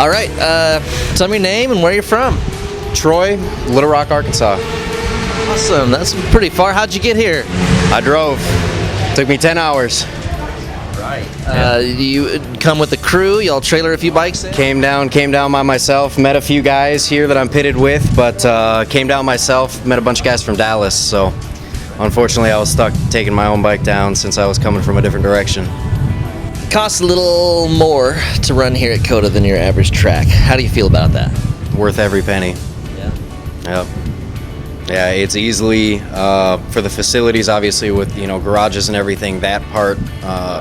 All right, tell me your name and where you're from. Troy, Little Rock, Arkansas. Awesome, that's pretty far. How'd you get here? I drove. Took me 10 hours. Right. You come with the crew? Y'all trailer a few bikes in? Came down by myself. Met a few guys here that I'm pitted with, but came down myself. Met a bunch of guys from Dallas, so unfortunately I was stuck taking my own bike down since I was coming from a different direction. It costs a little more to run here at COTA than your average track. How do you feel about that? Worth every penny. Yeah. Yep. Yeah, it's easily for the facilities, obviously with garages and everything. That part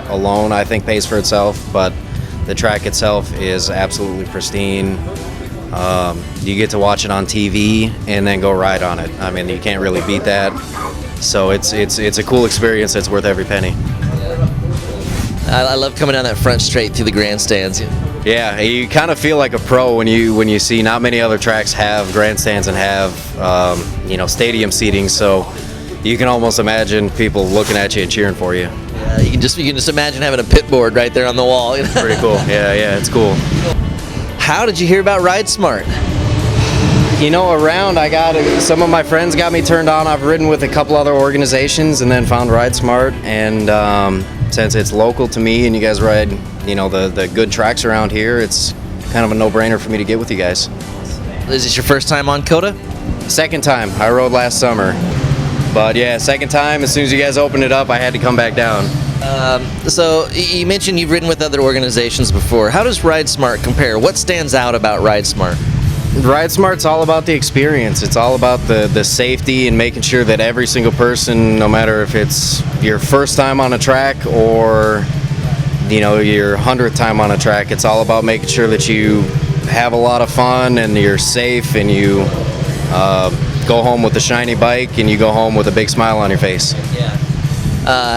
alone, I think, pays for itself. But the track itself is absolutely pristine. You get to watch it on TV and then go ride on it. I mean, you can't really beat that. So it's a cool experience. It's worth every penny. I love coming down that front straight through the grandstands. Yeah, you kind of feel like a pro when you see not many other tracks have grandstands and have stadium seating, so you can almost imagine people looking at you and cheering for you. Yeah, you can just imagine having a pit board right there on the wall. Pretty cool. Yeah, it's cool. How did you hear about Ride Smart? Around some of my friends got me turned on. I've ridden with a couple other organizations and then found Ride Smart, and since it's local to me and you guys ride the good tracks around here, it's kind of a no-brainer for me to get with you guys. Is this your first time on COTA? Second time. I rode last summer, but yeah, second time. As soon as you guys opened it up, I had to come back down. So you mentioned you've ridden with other organizations before. How does Ride Smart compare? What stands out about Ride Smart? Ride Smart's all about the experience. It's all about the safety and making sure that every single person, no matter if it's your first time on a track or your 100th time on a track, it's all about making sure that you have a lot of fun and you're safe and you go home with a shiny bike and you go home with a big smile on your face. Yeah.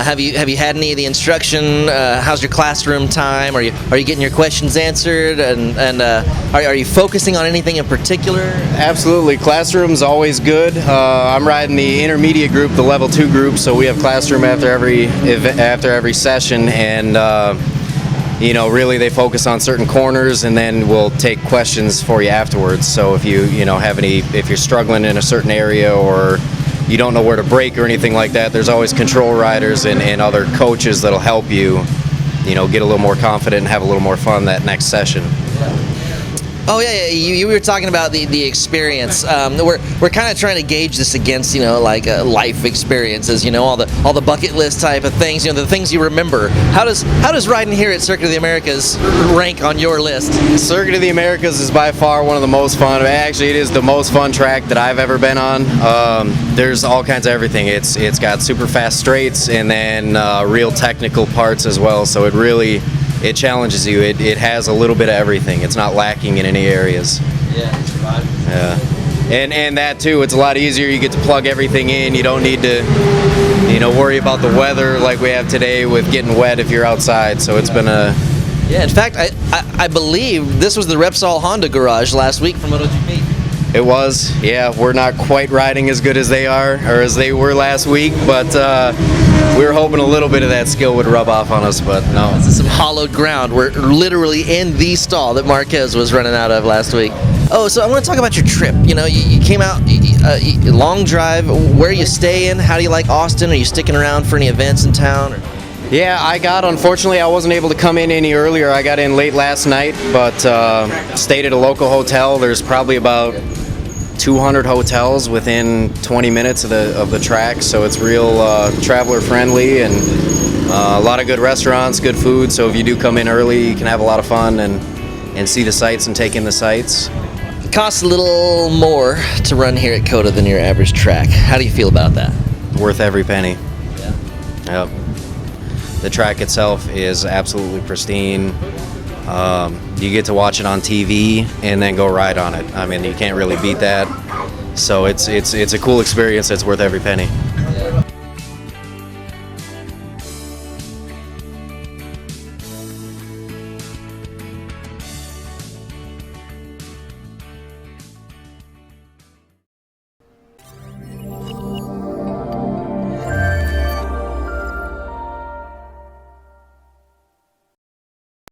Have you had any of the instruction? How's your classroom time? Are you getting your questions answered? And are you focusing on anything in particular? Absolutely, classroom's always good. I'm riding the intermediate group, the level 2 group, so we have classroom after every session, and really they focus on certain corners, and then we'll take questions for you afterwards. So if if you're struggling in a certain area or you don't know where to brake or anything like that, there's always control riders and other coaches that'll help you, get a little more confident and have a little more fun that next session. Oh yeah. You were talking about the experience. We're kind of trying to gauge this against life experiences. All the bucket list type of things. The things you remember. How does riding here at Circuit of the Americas rank on your list? Circuit of the Americas is by far one of the most fun. Actually, it is the most fun track that I've ever been on. There's all kinds of everything. It's got super fast straights and then real technical parts as well. So it challenges you. It has a little bit of everything. It's not lacking in any areas. Yeah. And that too, it's a lot easier. You get to plug everything in. You don't need to, worry about the weather like we have today with getting wet if you're outside. So it's been a... Yeah, in fact, I believe this was the Repsol Honda garage last week for MotoGP. It was, yeah. We're not quite riding as good as they are, or as they were last week, but we were hoping a little bit of that skill would rub off on us, but no. This is some hollowed ground. We're literally in the stall that Marquez was running out of last week. Oh, so I want to talk about your trip. You came out, long drive. Where are you staying? How do you like Austin? Are you sticking around for any events in town? Yeah, unfortunately, I wasn't able to come in any earlier. I got in late last night, but stayed at a local hotel. There's probably about 200 hotels within 20 minutes of the track, so it's real traveler friendly and a lot of good restaurants, good food. So if you do come in early, you can have a lot of fun and see the sights and take in the sights. It costs a little more to run here at COTA than your average track. How do you feel about that? Worth every penny. Yeah. Yep. The track itself is absolutely pristine. You get to watch it on TV and then go ride on it. I mean, you can't really beat that. So it's a cool experience that's worth every penny. Yeah.